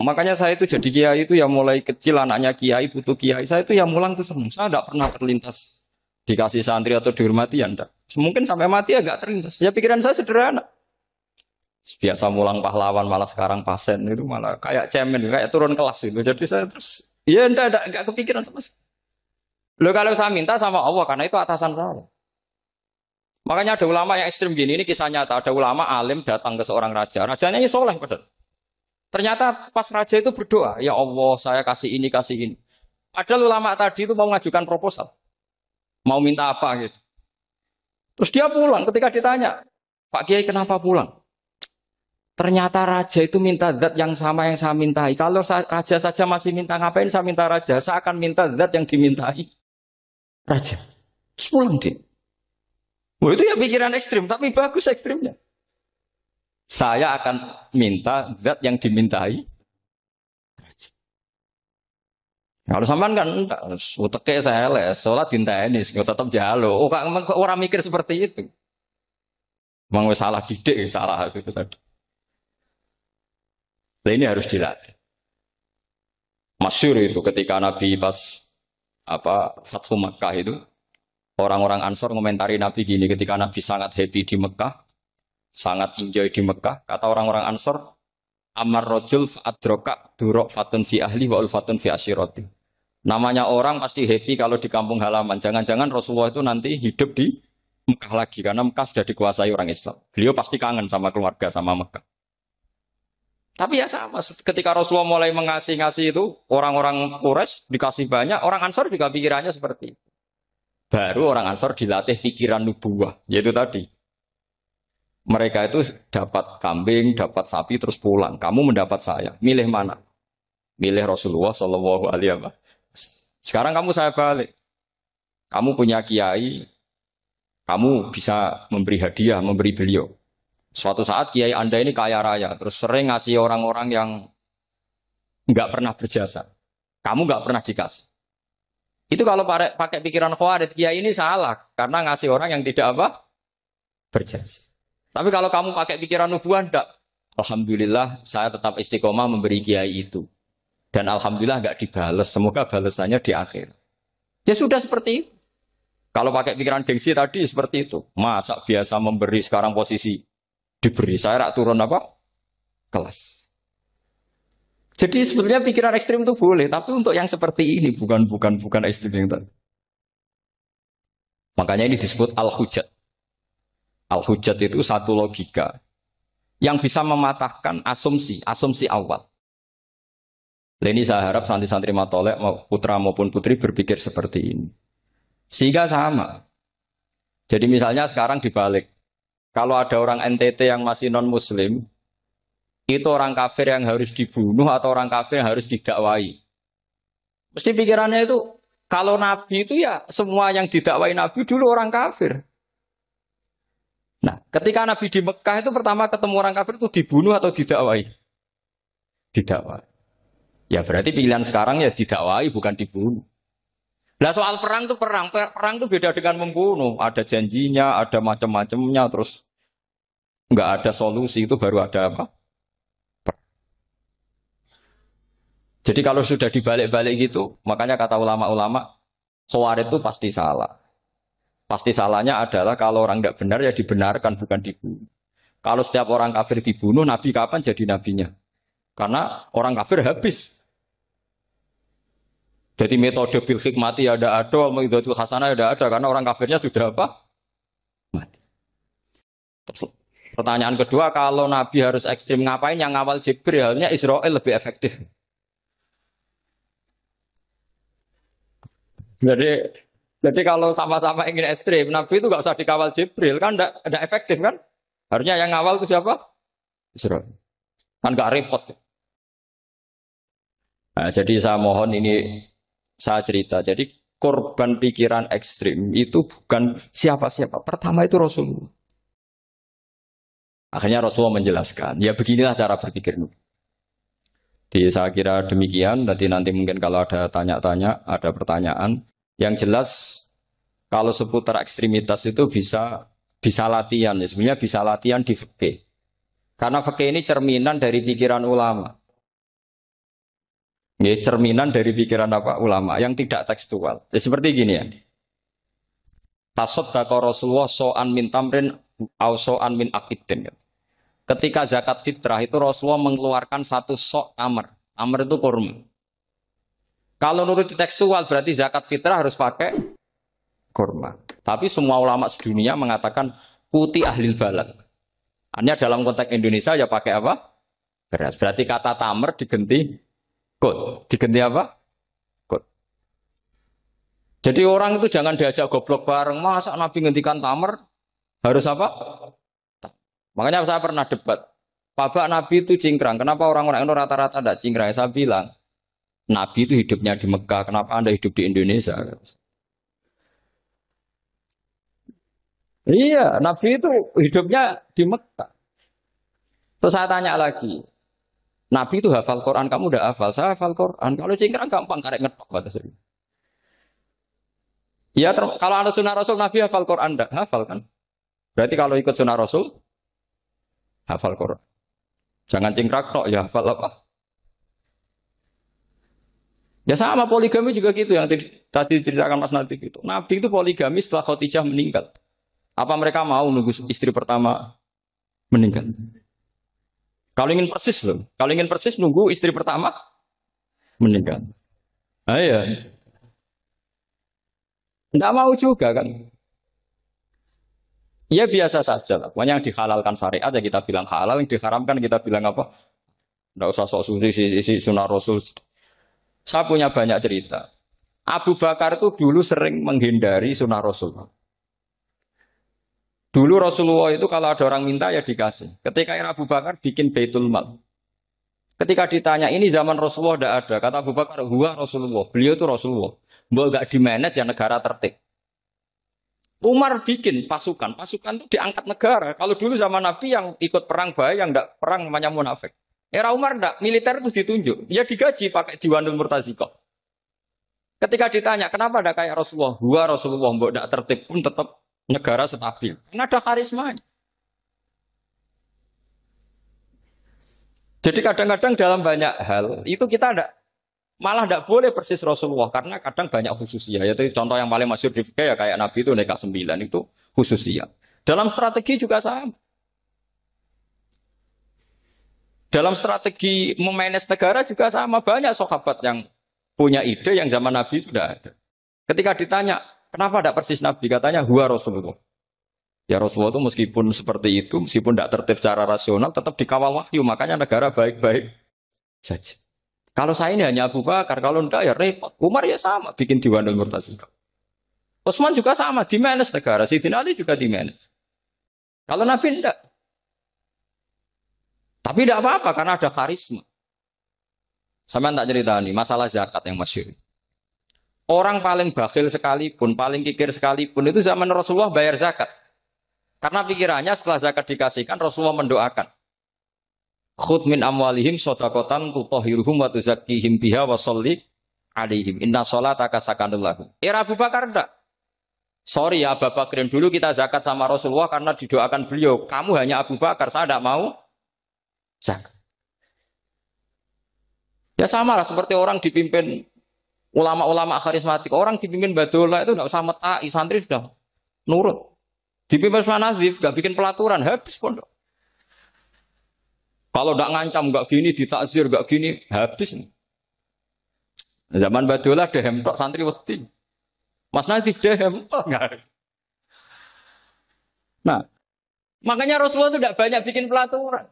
Makanya saya itu jadi kiai itu ya mulai kecil anaknya kiai, butuh kiai. Saya itu ya mulang tuh seneng. Saya tidak pernah terlintas dikasih santri atau dihormati ya enggak. Mungkin sampai mati agak terlintas. Ya pikiran saya sederhana. Biasa mulang pahlawan malah sekarang pasien itu malah kayak cemen, kayak turun kelas itu. Jadi saya terus ya enggak kepikiran sama sekali. Loh kalau saya minta sama Allah karena itu atasan saya. Makanya ada ulama yang ekstrim gini, ini kisah nyata. Ada ulama alim datang ke seorang raja. Rajanya ini soleh padahal. Ternyata pas raja itu berdoa, ya Allah saya kasih ini, kasih ini. Padahal ulama tadi itu mau mengajukan proposal. Mau minta apa gitu. Terus dia pulang ketika ditanya, Pak Kiai kenapa pulang? Ternyata raja itu minta zat yang sama yang saya mintai. Kalau raja saja masih minta, ngapain saya minta raja? Saya akan minta zat yang dimintai raja. Terus pulang dia. Wah, itu ya pikiran ekstrim, tapi bagus ekstrimnya. Saya akan minta zat yang dimintai. Kalau sampean kan uteke saya les, sholat dinteni, tetap jalo. Oh, kok orang mikir seperti itu. Memang salah didik, salah itu tadi. Nah, ini harus dilatih. Masyhur itu ketika Nabi pas Fathu Makkah itu, orang-orang Ansor komentari Nabi gini, ketika Nabi sangat happy di Mekah, sangat enjoy di Mekah, kata orang-orang Ansor, Amar rojul adroka durok fatun fi ahli wa ulfatun fi asyiroti. Namanya orang pasti happy kalau di kampung halaman. Jangan-jangan Rasulullah itu nanti hidup di Mekah lagi, karena Mekah sudah dikuasai orang Islam. Beliau pasti kangen sama keluarga, sama Mekah. Tapi ya sama, ketika Rasulullah mulai ngasih itu, orang-orang Quraisy dikasih banyak, orang Ansor juga pikirannya seperti itu. Baru orang Ansor dilatih pikiran nubuwah, yaitu tadi. Mereka itu dapat kambing, dapat sapi, terus pulang. Kamu mendapat saya, milih mana? Milih Rasulullah Shallallahu Alaihi Wasallam. Sekarang kamu saya balik. Kamu punya kiai, kamu bisa memberi hadiah, memberi beliau. Suatu saat kiai Anda ini kaya raya, terus sering ngasih orang-orang yang nggak pernah berjasa. Kamu nggak pernah dikasih. Itu kalau pakai pikiran khawarij, kiai ini salah karena ngasih orang yang tidak berjasa. Tapi kalau kamu pakai pikiran nubuah, enggak. Alhamdulillah saya tetap istiqomah memberi kiai itu. Dan alhamdulillah enggak dibales. Semoga balasannya di akhir. Ya sudah seperti itu. Kalau pakai pikiran gengsi tadi seperti itu. Masa biasa memberi sekarang posisi diberi. Saya rak turun kelas. Jadi sebetulnya pikiran ekstrim itu boleh. Tapi untuk yang seperti ini bukan ekstrim yang tadi. Makanya ini disebut al-hujat. Al-hujat itu satu logika yang bisa mematahkan asumsi awal. Ini saya harap santri-santri matolek, putra maupun putri berpikir seperti ini. Sehingga sama. Jadi misalnya sekarang dibalik. Kalau ada orang NTT yang masih non-muslim, itu orang kafir yang harus dibunuh atau orang kafir yang harus didakwai. Mesti pikirannya itu, kalau Nabi itu ya semua yang didakwai Nabi dulu orang kafir. Nah, ketika Nabi di Mekah itu pertama ketemu orang kafir itu dibunuh atau didakwai? Didakwai. Ya berarti pilihan sekarang ya didakwai bukan dibunuh. Nah soal perang itu perang itu beda dengan membunuh. Ada janjinya, ada macam-macamnya, terus nggak ada solusi itu baru ada apa? Jadi kalau sudah dibalik-balik gitu, makanya kata ulama-ulama, Khawarij itu pasti salah. Pasti salahnya adalah kalau orang tidak benar ya dibenarkan bukan dibunuh. Kalau setiap orang kafir dibunuh, Nabi kapan jadi nabinya? Karena orang kafir habis. Jadi metode bil hikmati ada, metode hasanah ada, karena orang kafirnya sudah mati. Terus, pertanyaan kedua, kalau Nabi harus ekstrim ngapain yang ngawal Jibril? Halnya Israel lebih efektif. Jadi kalau sama-sama ingin ekstrim, Nabi itu nggak usah dikawal Jibril, kan enggak efektif kan? Harusnya yang ngawal itu siapa? Israel. Kan nggak repot. Nah, jadi saya mohon ini saya cerita. Jadi korban pikiran ekstrim itu bukan siapa-siapa. Pertama itu Rasulullah. Akhirnya Rasulullah menjelaskan, ya beginilah cara berpikir. Jadi saya kira demikian. Nanti mungkin kalau ada tanya-tanya, ada pertanyaan. Yang jelas kalau seputar ekstremitas itu bisa latihan. Ya. Sebenarnya bisa latihan di fikih. Karena fikih ini cerminan dari pikiran ulama. Ya, cerminan dari pikiran apa ulama yang tidak tekstual. Ya, seperti gini ya. Tasaddaqa Rasulullah so'an min tamrin au so'an min akidin. Ketika zakat fitrah itu Rasulullah mengeluarkan satu sok amr. Amr itu kurma. Kalau menurut tekstual berarti zakat fitrah harus pakai kurma. Tapi semua ulama sedunia mengatakan kuti ahlil balad. Hanya dalam konteks Indonesia ya pakai apa? Beras. Berarti kata tamr diganti kut. Diganti apa? Kut. Jadi orang itu jangan diajak goblok bareng. Masa Nabi ngendikan tamr harus apa? Makanya saya pernah debat. Pak Nabi itu cingkrang. Kenapa orang-orang itu rata-rata tidak cingkrang? Saya bilang, Nabi itu hidupnya di Mekah. Kenapa Anda hidup di Indonesia? Iya, Nabi itu hidupnya di Mekah. Terus saya tanya lagi, Nabi itu hafal Quran, kamu udah hafal? Saya hafal Quran. Kalau cingkrang gampang, karek ngetok. Ya, kalau ada sunnah Rasul, Nabi hafal Quran, enggak? Hafal kan? Berarti kalau ikut sunnah Rasul, hafal Quran. Jangan cingkrak tok, ya hafal apa? Ya sama poligami juga gitu yang tadi diceritakan Mas Nabi gitu. Nabi itu poligami setelah Khadijah meninggal. Apa mereka mau nunggu istri pertama meninggal? Kalau ingin persis loh. Kalau ingin persis nunggu istri pertama meninggal. Ah iya. Enggak mau juga kan. Ya biasa saja lah. Pokoknya yang dihalalkan syariat ya kita bilang halal, yang diharamkan kita bilang apa? Enggak usah sok suci isi sunnah Rasul. Saya punya banyak cerita. Abu Bakar itu dulu sering menghindari sunnah Rasul. Dulu Rasulullah itu kalau ada orang minta ya dikasih. Ketika era Abu Bakar bikin Baitul Mal. Ketika ditanya ini zaman Rasulullah tidak ada. Kata Abu Bakar, huwa Rasulullah. Beliau itu Rasulullah. Mbak gak di-manage ya negara tertib. Umar bikin pasukan. Pasukan itu diangkat negara. Kalau dulu zaman Nabi yang ikut perang bahaya, yang tidak perang namanya munafik. Era Umar tidak, militer itu ditunjuk. Ya digaji pakai Diwanul Murtaziko. Ketika ditanya, kenapa tidak kayak Rasulullah? Huwa Rasulullah, mbak tidak tertib pun tetap negara stabil. Karena ada karisma. Jadi kadang-kadang dalam banyak hal itu kita malah tidak boleh persis Rasulullah karena kadang banyak khususnya. Yaitu contoh yang paling masyhur di fikih ya kayak Nabi itu nikah 9 itu khususnya. Dalam strategi juga sama. Dalam strategi memanage negara juga sama. Banyak sahabat yang punya ide yang zaman Nabi itu tidak ada. Ketika ditanya, kenapa tidak persis Nabi? Katanya, huwa Rasulullah. Ya Rasulullah itu meskipun seperti itu, meskipun tidak tertib secara rasional, tetap dikawal wahyu. Makanya negara baik-baik saja. Kalau saya ini hanya Abu Bakar, kalau tidak ya repot. Umar ya sama, bikin Diwanul Murtaziko. Utsman juga sama, di-manage negara. Sayyidina Ali juga di-manage. Kalau Nabi tidak. Tapi tidak apa-apa, karena ada karisma. Sama tak cerita nih, masalah zakat yang masyhur. Orang paling bakhil sekalipun, paling kikir sekalipun, itu zaman Rasulullah bayar zakat. Karena pikirannya setelah zakat dikasihkan, Rasulullah mendoakan. Khudh min amwalihim shadaqatan tutahhiruhum wa tuzakkihim biha wa sholli alaihim. Inna sholataka sakanul lahum. Era Abu Bakar enggak. Sorry ya Abu Bakrin, dulu kita zakat sama Rasulullah karena didoakan beliau. Kamu hanya Abu Bakar, saya tidak mau zakat. Ya sama lah seperti orang dipimpin ulama-ulama karismatik. Orang dipimpin Badola itu tidak usah metai, santri sudah nurut. Dipimpin Nazif, gak bikin pelaturan, habis pondok. Kalau tidak ngancam, gak gini, ditakzir, gak gini, habis. Zaman Badola dehem tok santri wedi. Mas Nazif dehem tok enggak. Nah, makanya Rasulullah itu tidak banyak bikin pelaturan.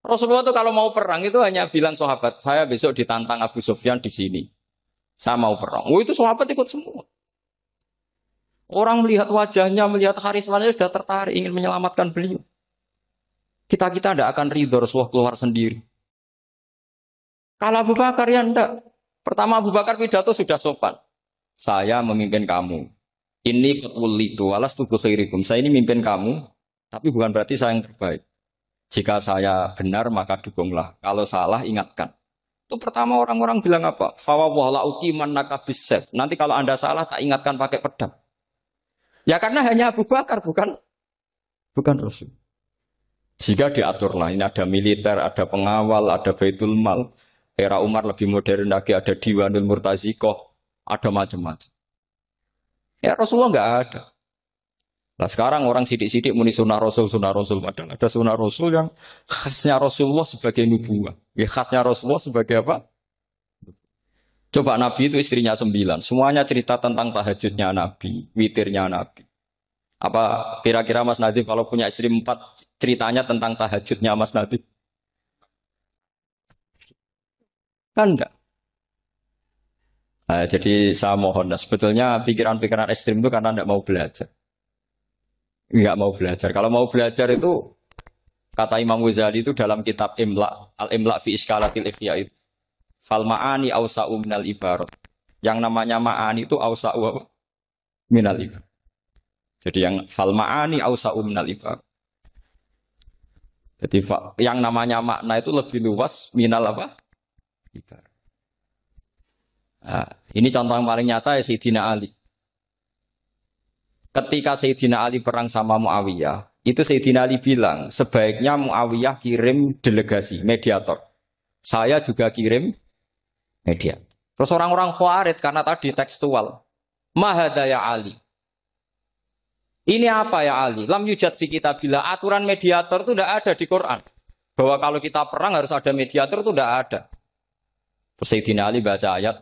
Rasulullah itu kalau mau perang itu hanya bilang sahabat, saya besok ditantang Abu Sufyan di sini. Saya mau perang. Oh itu sahabat ikut semua. Orang melihat wajahnya, melihat karismanya sudah tertarik ingin menyelamatkan beliau. Kita tidak akan ridho Rasulullah keluar sendiri. Kalau Abu Bakar ya enggak. Pertama Abu Bakar pidato sudah sopan. Saya memimpin kamu. Ini ketulitu alas tubuh khairikum. Saya ini memimpin kamu, tapi bukan berarti saya yang terbaik. Jika saya benar maka dukunglah. Kalau salah ingatkan. Itu pertama orang-orang bilang apa? Fawwala uqiman nakabisef. Nanti kalau Anda salah tak ingatkan pakai pedang. Ya karena hanya Abu Bakar bukan Rasul. Jika diaturlah ini ada militer, ada pengawal, ada Baitul Mal. Era Umar lebih modern lagi, ada Diwanul Murtazikoh, ada macam-macam. Ya Rasulullah nggak ada. Nah sekarang orang sidik-sidik muni sunnah Rasul. Padahal ada sunnah Rasul yang khasnya Rasulullah sebagai nubuah. Ya khasnya Rasulullah sebagai apa? Coba Nabi itu istrinya 9. Semuanya cerita tentang tahajudnya Nabi, witirnya Nabi. Apa kira-kira Mas Nadif kalau punya istri 4 ceritanya tentang tahajudnya Mas Nadif? Kan enggak. Nah, jadi saya mohon, nah, sebetulnya pikiran-pikiran ekstrim itu karena enggak mau belajar. Enggak mau belajar. Kalau mau belajar itu, kata Imam Ghazali itu dalam kitab Imla, Al-Imla fi Iskalatil Ihya itu. Fal ma'ani awsa'u minal ibarat. Yang namanya ma'ani itu awsa'u apa? Minal ibarat. Jadi yang fal ma'ani awsa'u minal ibarat. Jadi yang namanya makna itu lebih luas minal apa? Ibarat. Nah, ini contoh yang paling nyata ya Sayyidina Ali. Ketika Sayyidina Ali perang sama Muawiyah, itu Sayyidina Ali bilang, sebaiknya Muawiyah kirim delegasi, mediator. Saya juga kirim mediator. Terus orang-orang Khawarij karena tadi tekstual. Mahada ya Ali. Ini apa ya Ali? Lam yujad fi kitabillah. Aturan mediator itu tidak ada di Quran. Bahwa kalau kita perang harus ada mediator itu tidak ada. Terus Sayyidina Ali baca ayat.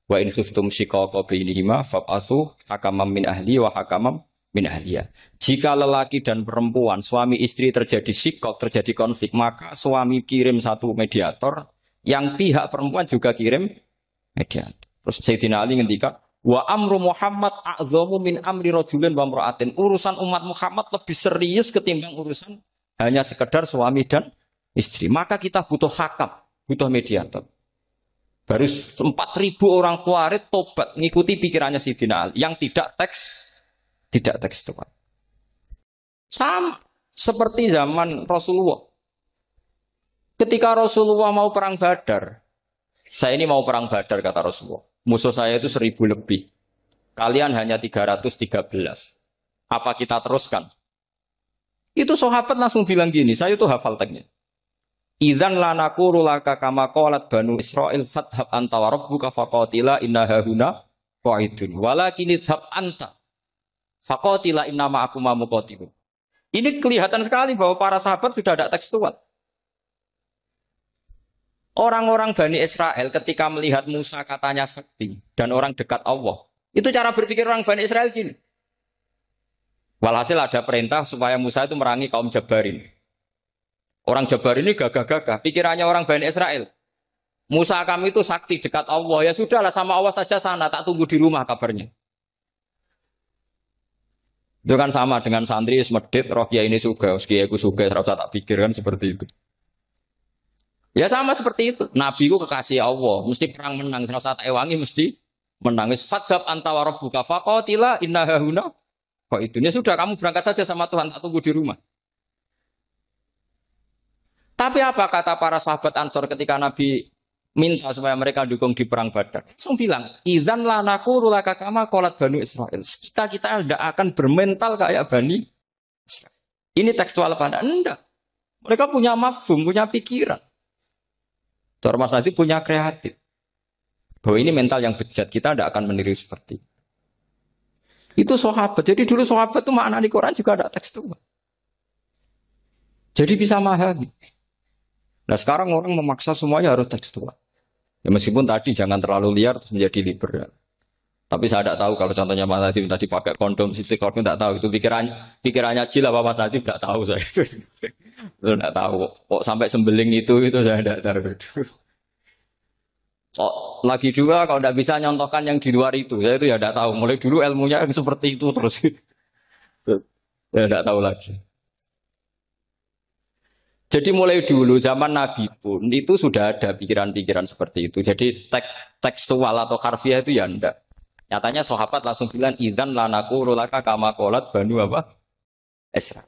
Wa in khiftum shiqaqa bainihima fab'atsu hakaman min ahli wa hakaman min ahliya. Jika lelaki dan perempuan, suami istri terjadi shiqaq, terjadi konflik, maka suami kirim satu mediator, yang pihak perempuan juga kirim mediator. Terus Sayyidina Ali ngendikan, wa amru Muhammad a'dhamu min amri rajulin wa imra'atin. Urusan umat Muhammad lebih serius ketimbang urusan hanya sekedar suami dan istri. Maka kita butuh hakam, butuh mediator. Baru 4.000 orang Khawarij tobat ngikuti pikirannya Sayyidina Ali yang tidak tekstual. Sama seperti zaman Rasulullah. Ketika Rasulullah mau perang Badar, saya ini mau perang Badar kata Rasulullah. Musuh saya itu 1.000 lebih. Kalian hanya 313. Apa kita teruskan? Itu sahabat langsung bilang gini, saya itu hafal teksnya. Idzan lanaqulu laka kama qalat banu Israil fathab anta wa rabbuka faqatila inna hahuna qa'idun walakin idhab anta faqatila inna ma'akum muqatilun. Ini kelihatan sekali bahwa para sahabat sudah ada tekstual. Orang-orang Bani Israel ketika melihat Musa katanya sakti dan orang dekat Allah, itu cara berpikir orang Bani Israel gini. Walhasil ada perintah supaya Musa itu merangi kaum Jabarin. Orang Jabar ini gagah-gagah. Pikirannya orang Bani Israel. Musa kami itu sakti dekat Allah. Ya sudahlah sama Allah saja sana. Tak tunggu di rumah kabarnya. Itu kan sama dengan santri semedit. Roh ya ini suga. Meski aku suga. Serasa tak pikir kan seperti itu. Ya sama seperti itu. Nabi ku kekasih Allah. Mesti perang menang. Serasa tak ewangi mesti menang. Fadhab anta wa rabbuka faqatila inna hahuna. Kok itu? Ya sudah kamu berangkat saja sama Tuhan. Tak tunggu di rumah. Tapi apa kata para sahabat Ansor ketika Nabi minta supaya mereka dukung di perang Badar? Langsung bilang, idzan lanaqulu laka kama qalat Banu Israil. Kita tidak akan bermental kayak Bani Israil. Ini tekstual apa? Enggak. Mereka punya mafhum, punya pikiran. Cara Mas Nadi punya kreatif. Bahwa ini mental yang bejat, kita tidak akan meniru seperti itu sahabat. Jadi dulu sahabat itu makna di Quran juga ada tekstual. Jadi bisa memahami. Nah sekarang orang memaksa semuanya harus tekstual. Ya meskipun tadi jangan terlalu liar terus menjadi liberal. Tapi saya tidak tahu kalau contohnya Mas Nadiem tadi pakai kondom, sisi kondom tidak tahu itu pikirannya Jil apa Mas Nadiem tidak tahu saya itu tidak tahu. Kok sampai sembeling itu saya tidak tahu itu. Oh, lagi juga kalau tidak bisa nyontohkan yang di luar itu, saya itu ya tidak tahu. Mulai dulu ilmunya seperti itu terus. Ya tidak tahu lagi. Jadi mulai dulu zaman Nabi pun itu sudah ada pikiran-pikiran seperti itu. Jadi tekstual atau harfiah itu ya enggak. Nyatanya sahabat langsung bilang idzan lanaqulu laka kama qalat Banu apa? Israil.